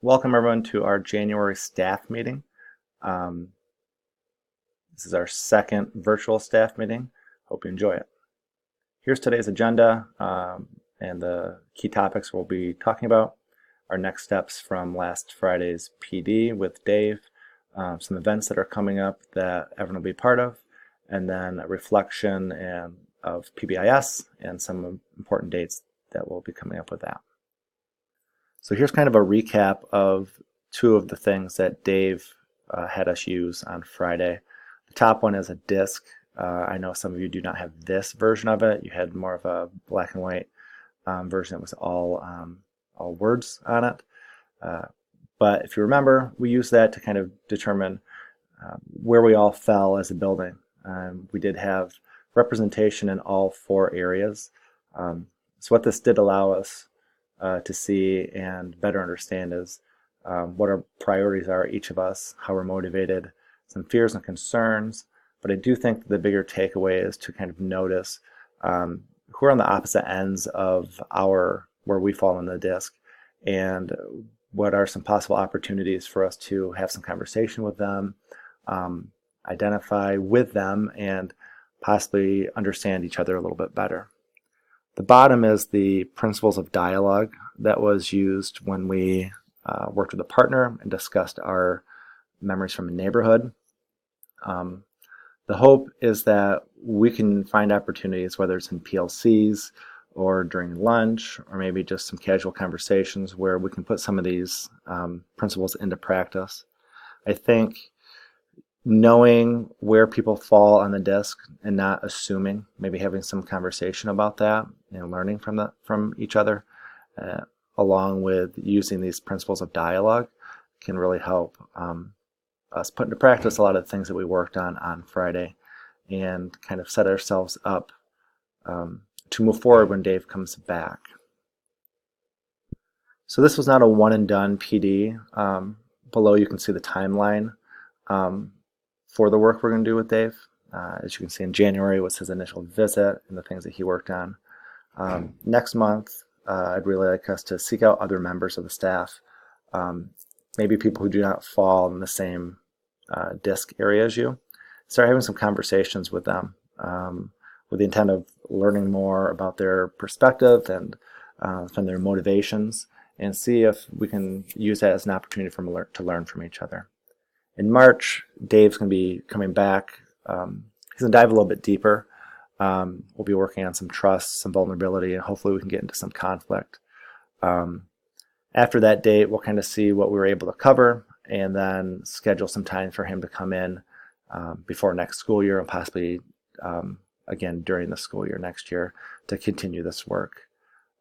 Welcome everyone to our January staff meeting. This is our second virtual staff meeting. Hope you enjoy it. Here's today's agenda and the key topics we'll be talking about. Our next steps from last Friday's PD with Dave, some events that are coming up that everyone will be part of, and then a reflection of PBIS and some important dates that will be coming up with that. So here's kind of a recap of two of the things that Dave had us use on Friday. The top one is a disc. I know some of you do not have this version of it. You had more of a black and white version that was all words on it. But if you remember, we used that to kind of determine where we all fell as a building. We did have representation in all four areas. So what this did allow us to see and better understand is what our priorities are, each of us, how we're motivated, some fears and concerns. But I do think the bigger takeaway is to kind of notice who are on the opposite ends of where we fall in the disc, and what are some possible opportunities for us to have some conversation with them, identify with them, and possibly understand each other a little bit better. The bottom is the principles of dialogue that was used when we worked with a partner and discussed our memories from a neighborhood. The hope is that we can find opportunities, whether it's in PLCs or during lunch, or maybe just some casual conversations where we can put some of these principles into practice. I think knowing where people fall on the disc and not assuming, maybe having some conversation about that and learning from each other, along with using these principles of dialogue, can really help us put into practice a lot of the things that we worked on Friday, and kind of set ourselves up to move forward when Dave comes back. So this was not a one and done PD. Below you can see the timeline for the work we're going to do with Dave. As you can see, in January was his initial visit and the things that he worked on. Next month, I'd really like us to seek out other members of the staff, maybe people who do not fall in the same disc area as you. Start having some conversations with them with the intent of learning more about their perspective and from their motivations, and see if we can use that as an opportunity to learn from each other. In March, Dave's going to be coming back. He's going to dive a little bit deeper. We'll be working on some trust, some vulnerability, and hopefully we can get into some conflict. After that date, we'll kind of see what we were able to cover, and then schedule some time for him to come in before next school year, and possibly again during the school year next year to continue this work.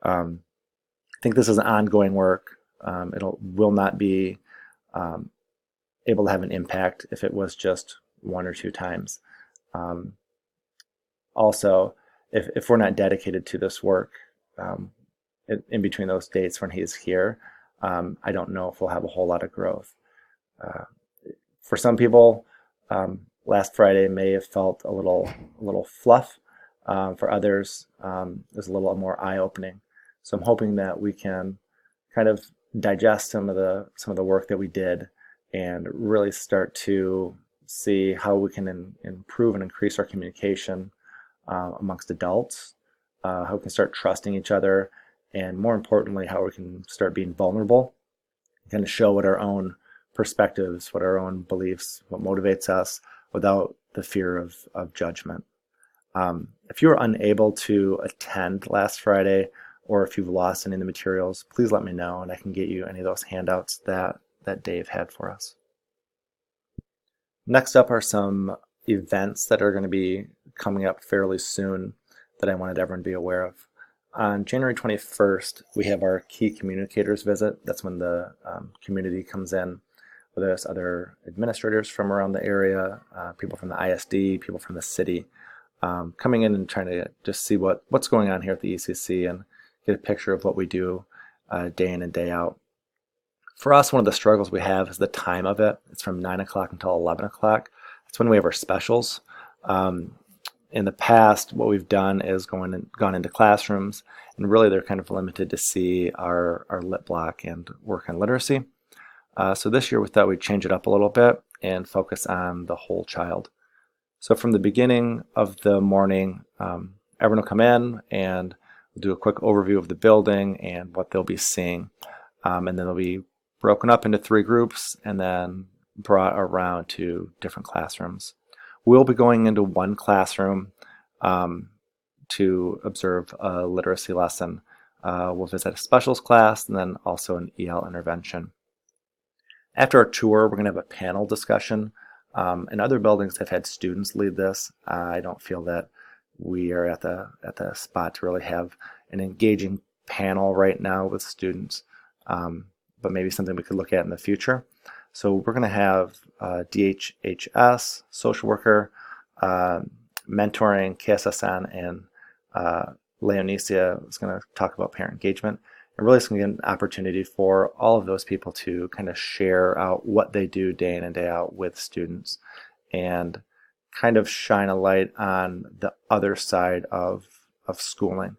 I think this is an ongoing work. It will not be able to have an impact if it was just one or two times. Also, if we're not dedicated to this work in between those dates when he's here, I don't know if we'll have a whole lot of growth. For some people, last Friday may have felt a little fluff. For others, it was a little more eye-opening. So I'm hoping that we can kind of digest some of the work that we did and really start to see how we can improve and increase our communication amongst adults, how we can start trusting each other, and more importantly, how we can start being vulnerable, kind of show what our own perspectives, what our own beliefs, what motivates us, without the fear of judgment. If you were unable to attend last Friday, or if you've lost any of the materials, please let me know, and I can get you any of those handouts that Dave had for us. Next up are some events that are going to be coming up fairly soon that I wanted everyone to be aware of. On January 21st, we have our key communicators visit. That's when the community comes in, whether it's other administrators from around the area, people from the ISD, people from the city, coming in and trying to just see what's going on here at the ECC and get a picture of what we do day in and day out. For us, one of the struggles we have is the time of it. It's from 9 o'clock until 11 o'clock. That's when we have our specials. In the past, what we've done is gone into classrooms, and really they're kind of limited to see our lit block and work on literacy. So this year we thought we'd change it up a little bit and focus on the whole child. So from the beginning of the morning, everyone will come in and we'll do a quick overview of the building and what they'll be seeing. And then they'll be broken up into 3 groups and then brought around to different classrooms. We'll be going into one classroom to observe a literacy lesson. We'll visit a specials class and then also an EL intervention. After our tour, we're going to have a panel discussion. In other buildings, I've had students lead this. I don't feel that we are at the spot to really have an engaging panel right now with students, but maybe something we could look at in the future. So we're going to have DHHS, social worker, mentoring, KSSN, and Leonicia is going to talk about parent engagement. And really it's going to get an opportunity for all of those people to kind of share out what they do day in and day out with students and kind of shine a light on the other side of schooling.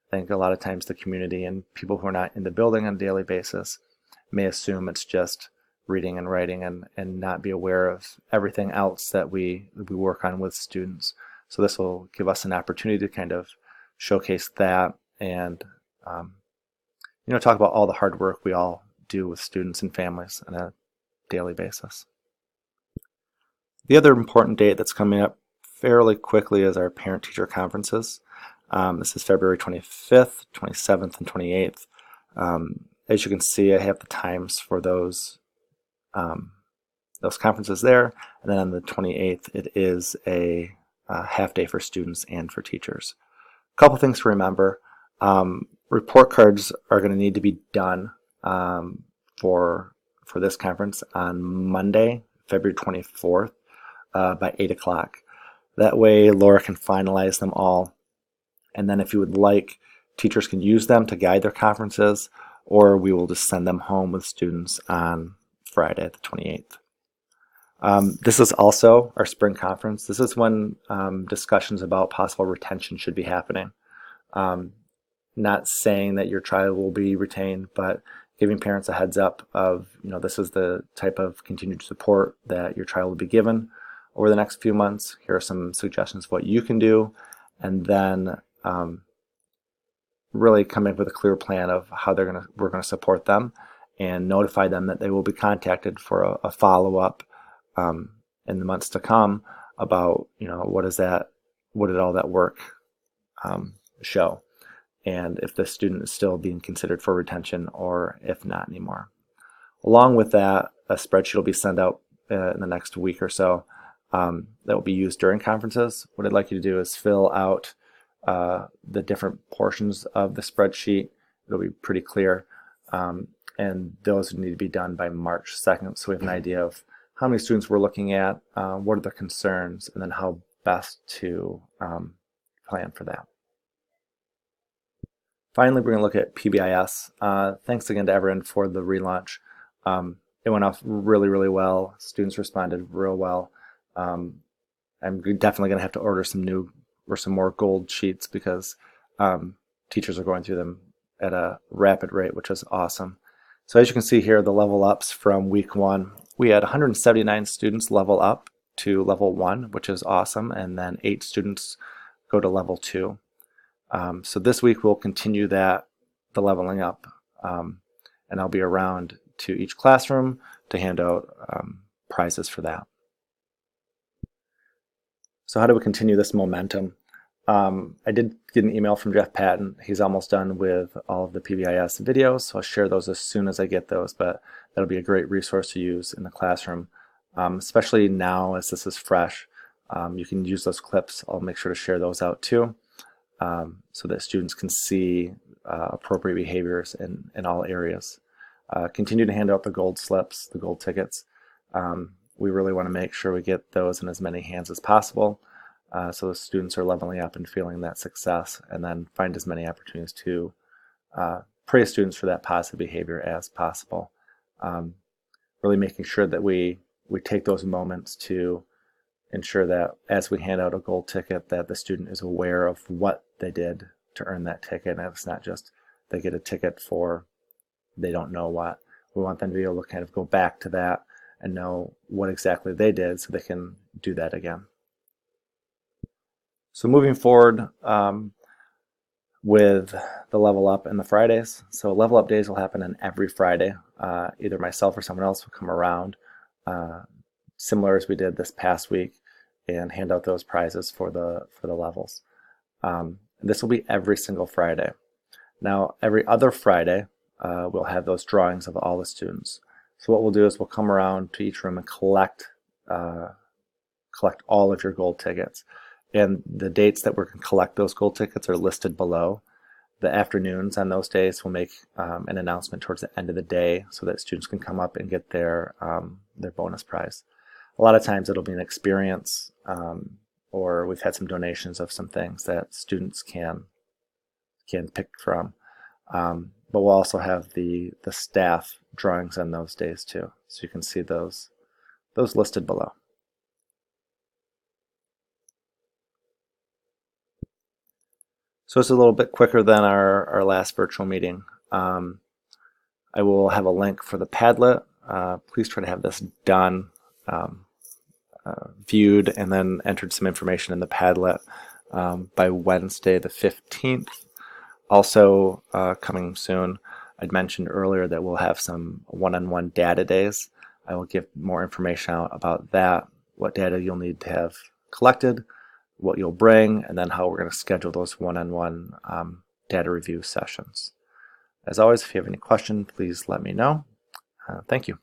I think a lot of times the community and people who are not in the building on a daily basis may assume it's just reading and writing and not be aware of everything else that we work on with students. So this will give us an opportunity to kind of showcase that and talk about all the hard work we all do with students and families on a daily basis. The other important date that's coming up fairly quickly is our parent-teacher conferences. This is February 25th, 27th, and 28th. As you can see, I have the times for those conferences there, and then on the 28th, it is a half day for students and for teachers. A couple things to remember. Report cards are going to need to be done for this conference on Monday, February 24th by 8 o'clock. That way Laura can finalize them all. And then if you would like, teachers can use them to guide their conferences, or we will just send them home with students on Friday, the 28th. This is also our spring conference. This is when discussions about possible retention should be happening. Not saying that your child will be retained, but giving parents a heads up of, this is the type of continued support that your child will be given over the next few months. Here are some suggestions of what you can do, and then really come up with a clear plan of how we're going to support them and notify them that they will be contacted for a follow-up in the months to come about, what did all that work show, and if the student is still being considered for retention or if not anymore. Along with that, a spreadsheet will be sent out in the next week or so that will be used during conferences. What I'd like you to do is fill out the different portions of the spreadsheet. It'll be pretty clear, and those need to be done by March 2nd, so we have an idea of how many students we're looking at, what are the concerns, and then how best to plan for that. Finally, we're going to look at PBIS. Thanks again to everyone for the relaunch. It went off really, really well. Students responded real well. I'm definitely going to have to order some more gold sheets because teachers are going through them at a rapid rate, which is awesome. So as you can see here, the level ups from week 1, we had 179 students level up to level 1, which is awesome, and then 8 students go to level 2. So this week we'll continue the leveling up, and I'll be around to each classroom to hand out prizes for that. So how do we continue this momentum? I did get an email from Jeff Patton. He's almost done with all of the PBIS videos, so I'll share those as soon as I get those, but that'll be a great resource to use in the classroom, especially now as this is fresh. You can use those clips. I'll make sure to share those out too, so that students can see appropriate behaviors in all areas. Continue to hand out the gold slips, the gold tickets. We really want to make sure we get those in as many hands as possible, so the students are leveling up and feeling that success, and then find as many opportunities to praise students for that positive behavior as possible. Really making sure that we take those moments to ensure that as we hand out a gold ticket that the student is aware of what they did to earn that ticket, and it's not just they get a ticket for they don't know what. We want them to be able to kind of go back to that and know what exactly they did so they can do that again. So moving forward with the Level Up and the Fridays. So Level Up days will happen on every Friday. Either myself or someone else will come around, similar as we did this past week, and hand out those prizes for the levels. This will be every single Friday. Now, every other Friday, we'll have those drawings of all the students. So what we'll do is we'll come around to each room and collect all of your gold tickets. And the dates that we're going to collect those gold tickets are listed below. The afternoons on those days we'll make an announcement towards the end of the day so that students can come up and get their bonus prize. A lot of times it'll be an experience, or we've had some donations of some things that students can pick from. But we'll also have the staff drawings on those days too, so you can see those listed below. So it's a little bit quicker than our last virtual meeting. I will have a link for the Padlet. Please try to have this done, viewed, and then entered some information in the Padlet by Wednesday the 15th. Also coming soon, I'd mentioned earlier that we'll have some one-on-one data days. I will give more information out about that, what data you'll need to have collected, what you'll bring, and then how we're going to schedule those one-on-one data review sessions. As always, if you have any questions, please let me know. Thank you.